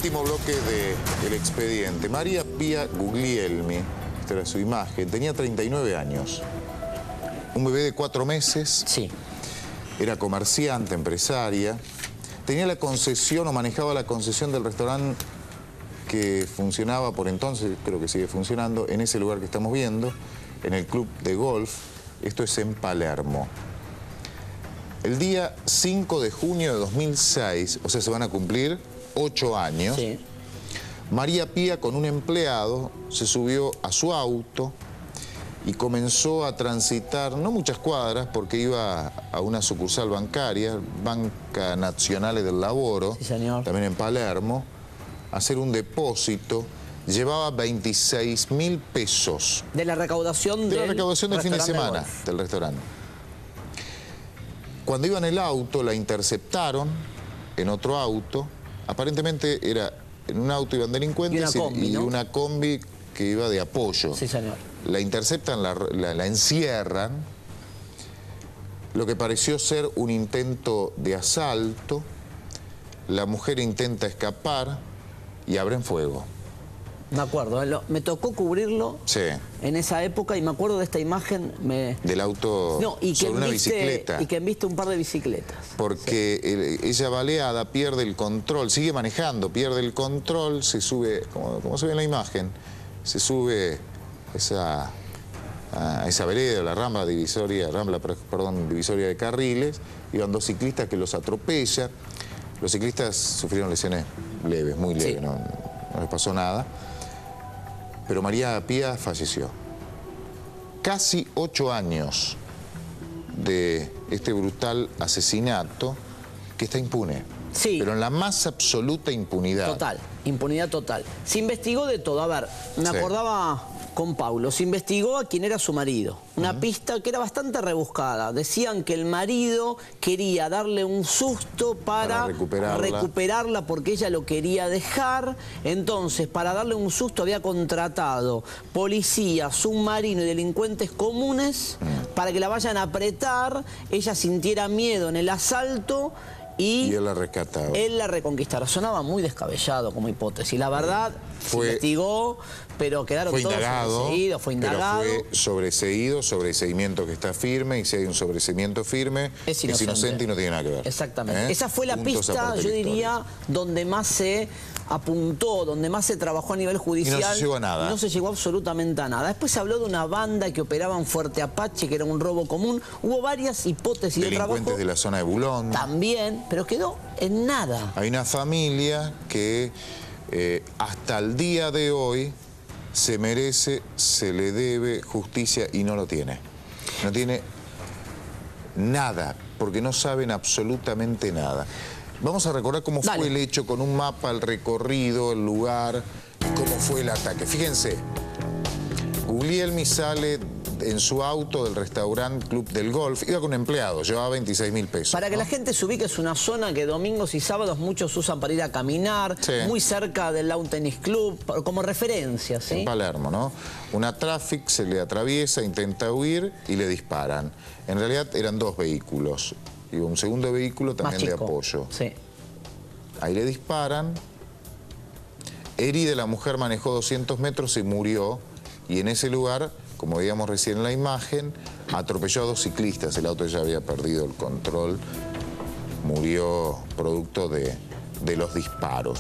último bloque del expediente. María Pía Guglielmi, esta era su imagen, tenía 39 años. Un bebé de 4 meses. Sí. Era comerciante, empresaria. Tenía la concesión o manejaba la concesión del restaurante que funcionaba por entonces, creo que sigue funcionando, en ese lugar que estamos viendo, en el club de golf. Esto es en Palermo. El día 5 de junio de 2006, o sea, se van a cumplir 8 años, Sí. María Pía con un empleado se subió a su auto y comenzó a transitar, no muchas cuadras, porque iba a una sucursal bancaria, Banca Nazionale del Lavoro, Sí, señor. también en Palermo, a hacer un depósito. Llevaba 26.000 pesos. De la recaudación De la recaudación del fin de restaurante semana golf. del restaurante. Cuando iba en el auto, la interceptaron en otro auto. Aparentemente era en un auto iban delincuentes Y una combi, ¿no? una combi que iba de apoyo. Sí, señor. La interceptan, la encierran. Lo que pareció ser un intento de asalto. La mujer intenta escapar y abren fuego. Me acuerdo, me tocó cubrirlo Sí. en esa época y me acuerdo de esta imagen. Del auto Y sobre una enviste, bicicleta. y que enviste un par de bicicletas. Porque ella baleada pierde el control, sigue manejando, pierde el control, se sube, como se ve en la imagen, se sube a esa vereda, la rambla divisoria de carriles, iban 2 ciclistas que los atropellan. Los ciclistas sufrieron lesiones leves, muy leves, Sí. no les pasó nada. Pero María Pía falleció. Casi 8 años de este brutal asesinato que está impune. Sí. Pero en la más absoluta impunidad. Total, impunidad total. Se investigó de todo. A ver, me Sí. acordaba con Paulo, se investigó a quién era su marido. Una pista que era bastante rebuscada. Decían que el marido quería darle un susto para recuperarla porque ella lo quería dejar. Entonces, para darle un susto había contratado policía, submarino y delincuentes comunes para que la vayan a apretar, ella sintiera miedo en el asalto y él la rescataba. Él la reconquistara. Sonaba muy descabellado como hipótesis. La verdad, se investigó, pero quedaron todos sobreseídos. Fue indagado. Pero fue sobreseído, sobreseimiento que está firme, y si hay un sobreseimiento firme, es inocente y no tiene nada que ver. Exactamente. Esa fue la Puntos pista, aparte de yo la historia. diría, donde más se apuntó, donde más se trabajó a nivel judicial. Y no se llegó a nada. No se llegó absolutamente a nada. Después se habló de una banda que operaba en Fuerte Apache, que era un robo común. Hubo varias hipótesis de trabajo. Delincuentes de la zona de Bulón. También, pero quedó en nada. Hay una familia que hasta el día de hoy se merece, se le debe justicia y no lo tiene. No tiene nada, porque no saben absolutamente nada. Vamos a recordar cómo fue el hecho con un mapa, el recorrido, el lugar, cómo fue el ataque. Fíjense, Guglielmi sale en su auto del restaurante Club del Golf, iba con un empleado, llevaba 26.000 pesos. Para que la gente se ubique, es una zona que domingos y sábados muchos usan para ir a caminar, muy cerca del Lawn Tennis Club, como referencia, ¿sí? En Palermo, ¿no? Una Traffic se le atraviesa, intenta huir y le disparan. En realidad eran 2 vehículos. Y un segundo vehículo también de apoyo. Sí. Ahí le disparan. Herida, la mujer manejó 200 metros y murió. Y en ese lugar, como veíamos recién en la imagen, atropelló a 2 ciclistas. El auto ya había perdido el control. Murió producto de los disparos.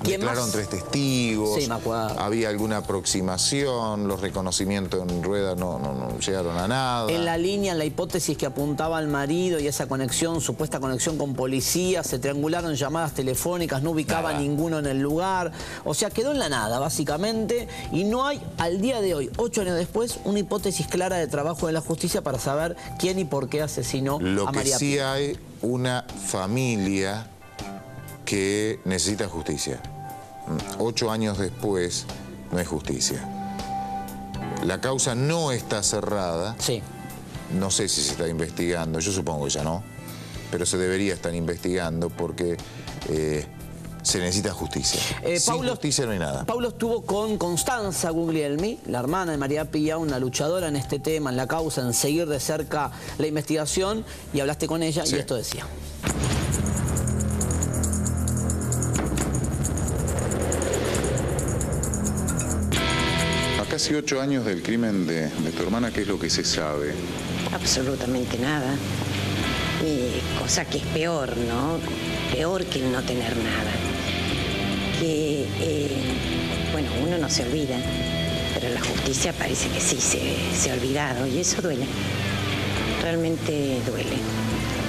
Declararon 3 testigos, sí, me acuerdo. Había alguna aproximación, los reconocimientos en rueda no llegaron a nada. En la línea, en la hipótesis que apuntaba al marido y esa conexión, supuesta conexión con policía, se triangularon llamadas telefónicas, no ubicaba a ninguno en el lugar. O sea, quedó en la nada, básicamente, y no hay, al día de hoy, 8 años después, una hipótesis clara de trabajo de la justicia para saber quién y por qué asesinó a María Pía. Lo que sí hay una familia que necesita justicia. 8 años después no hay justicia. La causa no está cerrada. Sí. No sé si se está investigando, yo supongo que ya no, pero se debería estar investigando porque se necesita justicia. Sin justicia no hay nada. Paulo estuvo con Constanza Guglielmi, la hermana de María Pía, una luchadora en este tema, en la causa, en seguir de cerca la investigación, y hablaste con ella y esto decía. casi 8 años del crimen de tu hermana, ¿qué es lo que se sabe? Absolutamente nada. Cosa que es peor, ¿no? Peor que el no tener nada. Que, bueno, uno no se olvida, pero la justicia parece que sí se ha olvidado y eso duele. Realmente duele.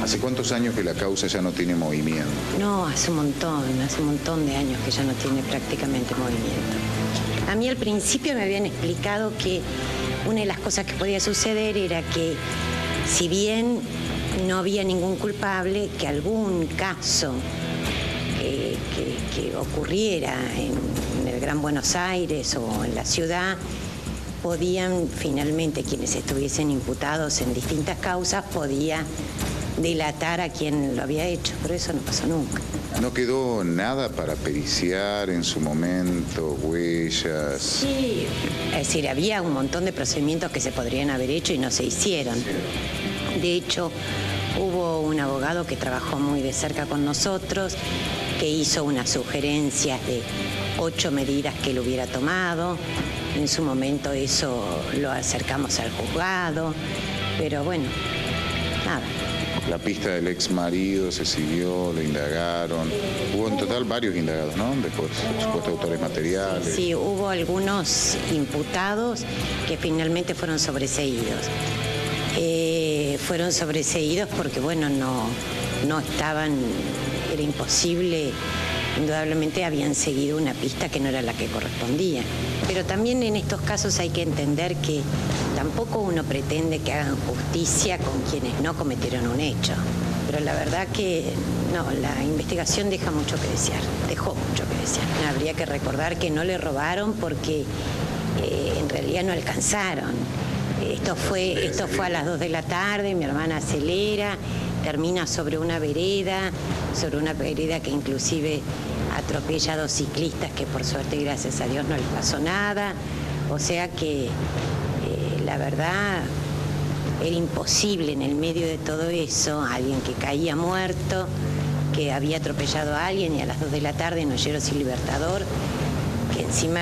¿Hace cuántos años que la causa ya no tiene movimiento? No, hace un montón de años que ya no tiene prácticamente movimiento. A mí al principio me habían explicado que una de las cosas que podía suceder era que si bien no había ningún culpable, que algún caso que ocurriera en el Gran Buenos Aires o en la ciudad, podían finalmente quienes estuviesen imputados en distintas causas, podía delatar a quien lo había hecho, pero eso no pasó nunca. ¿No quedó nada para periciar en su momento, huellas? Sí, es decir, había un montón de procedimientos que se podrían haber hecho y no se hicieron. De hecho, hubo un abogado que trabajó muy de cerca con nosotros, que hizo unas sugerencias de 8 medidas que él hubiera tomado. En su momento eso lo acercamos al juzgado, pero bueno, nada. La pista del ex marido se siguió, lo indagaron. Hubo en total varios indagados, ¿no? Después, supuestos autores materiales. Sí, hubo algunos imputados que finalmente fueron sobreseídos. Fueron sobreseídos porque, bueno, no estaban, era imposible. Indudablemente habían seguido una pista que no era la que correspondía. Pero también en estos casos hay que entender que tampoco uno pretende que hagan justicia con quienes no cometieron un hecho. Pero la verdad que no, la investigación dejó mucho que desear. Habría que recordar que no le robaron porque en realidad no alcanzaron. Esto fue a las 2 de la tarde, mi hermana acelera, termina sobre una vereda que inclusive atropella a 2 ciclistas que por suerte y gracias a Dios no les pasó nada. O sea que la verdad era imposible en el medio de todo eso, alguien que caía muerto, que había atropellado a alguien y a las 2 de la tarde en Olleros y Libertador, que encima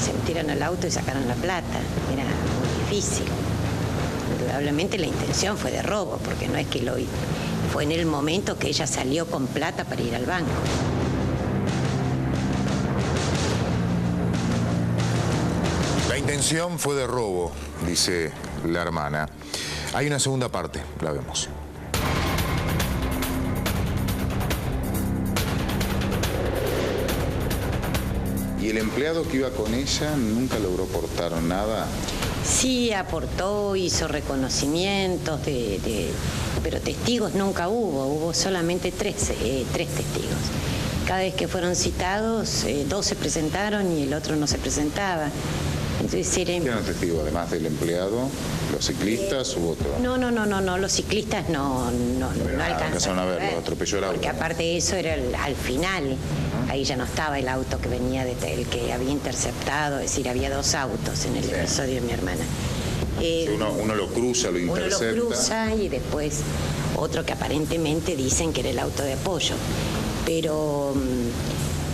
se metieron al auto y sacaron la plata. Era muy difícil. Indudablemente la intención fue de robo, porque no es que lo hizo. Fue en el momento que ella salió con plata para ir al banco. La intención fue de robo, dice la hermana. Hay una segunda parte, la vemos. ¿Y el empleado que iba con ella nunca logró aportar nada? Sí, aportó, hizo reconocimientos, pero testigos nunca hubo solamente 3 testigos. Cada vez que fueron citados, 2 se presentaron y el otro no se presentaba. Entonces, ¿quién era el testigo, además del empleado? ¿Los ciclistas u otro? No, los ciclistas no alcanzaron a verlo, atropelló el auto. Porque aparte de eso era al final, ahí ya no estaba el auto que venía el que había interceptado, es decir, había 2 autos en el episodio de mi hermana. Uno lo cruza, lo intercepta. Uno lo cruza y después otro que aparentemente dicen que era el auto de apoyo. Pero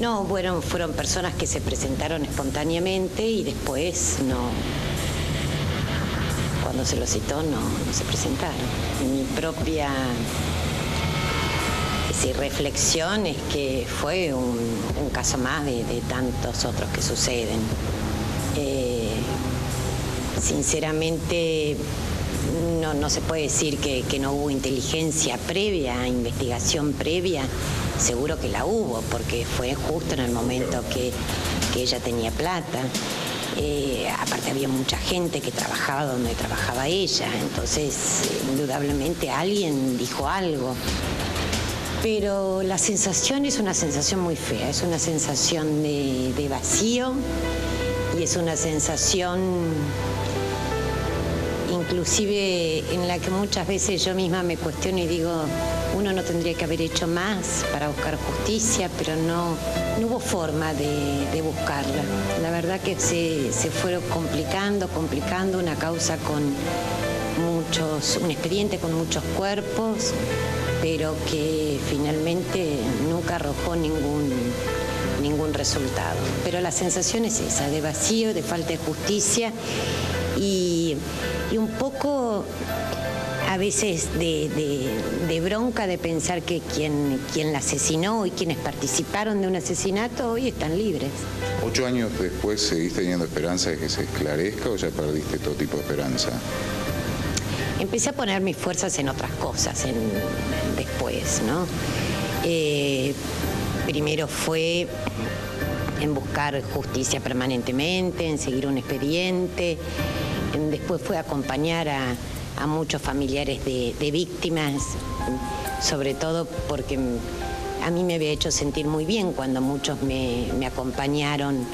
no, fueron personas que se presentaron espontáneamente y después cuando se los citó no se presentaron. Mi propia reflexión es que fue un caso más de tantos otros que suceden. Sinceramente no se puede decir que no hubo inteligencia previa, investigación previa. Seguro que la hubo, porque fue justo en el momento que ella tenía plata. Aparte había mucha gente que trabajaba donde trabajaba ella, entonces indudablemente alguien dijo algo. Pero la sensación es una sensación muy fea, es una sensación de vacío y es una sensación inclusive en la que muchas veces yo misma me cuestiono y digo, uno no tendría que haber hecho más para buscar justicia, pero no hubo forma de buscarla. La verdad que se fueron complicando una causa con un expediente con muchos cuerpos, pero que finalmente nunca arrojó ningún ningún resultado. Pero la sensación es esa, de vacío, de falta de justicia y un poco a veces de bronca de pensar que quien la asesinó y quienes participaron de un asesinato hoy están libres. 8 años después, ¿seguís teniendo esperanza de que se esclarezca o ya perdiste todo tipo de esperanza? Empecé a poner mis fuerzas en otras cosas después, ¿no? Primero fue en buscar justicia permanentemente, en seguir un expediente, después fue acompañar a muchos familiares de víctimas, sobre todo porque a mí me había hecho sentir muy bien cuando muchos me acompañaron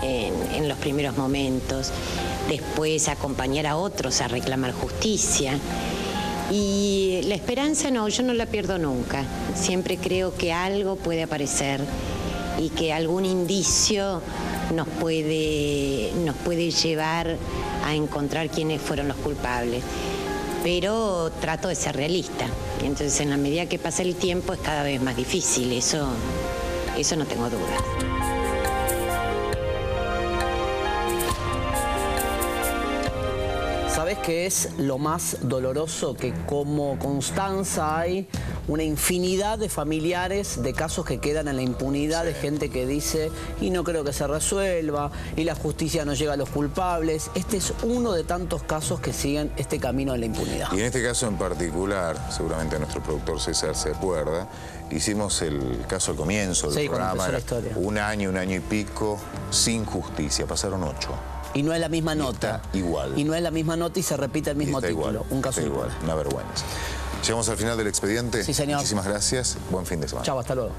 en los primeros momentos. Después acompañar a otros a reclamar justicia. Y la esperanza no, yo no la pierdo nunca. Siempre creo que algo puede aparecer y que algún indicio nos puede llevar a encontrar quiénes fueron los culpables. Pero trato de ser realista. Entonces, en la medida que pasa el tiempo es cada vez más difícil, eso no tengo dudas. ¿Sabés qué es lo más doloroso? Que como Constanza hay una infinidad de familiares de casos que quedan en la impunidad, de gente que dice, y no creo que se resuelva, y la justicia no llega a los culpables. Este es uno de tantos casos que siguen este camino de la impunidad. Y en este caso en particular, seguramente nuestro productor César se acuerda, hicimos el caso al comienzo del programa, la historia. un año y pico sin justicia, pasaron 8. Y no es la misma nota. Está igual. Y no es la misma nota y se repite el mismo título. Igual, un caso igual. Una vergüenza. Llegamos al final del expediente. Sí, señor. Muchísimas gracias. Buen fin de semana. Chao, hasta luego.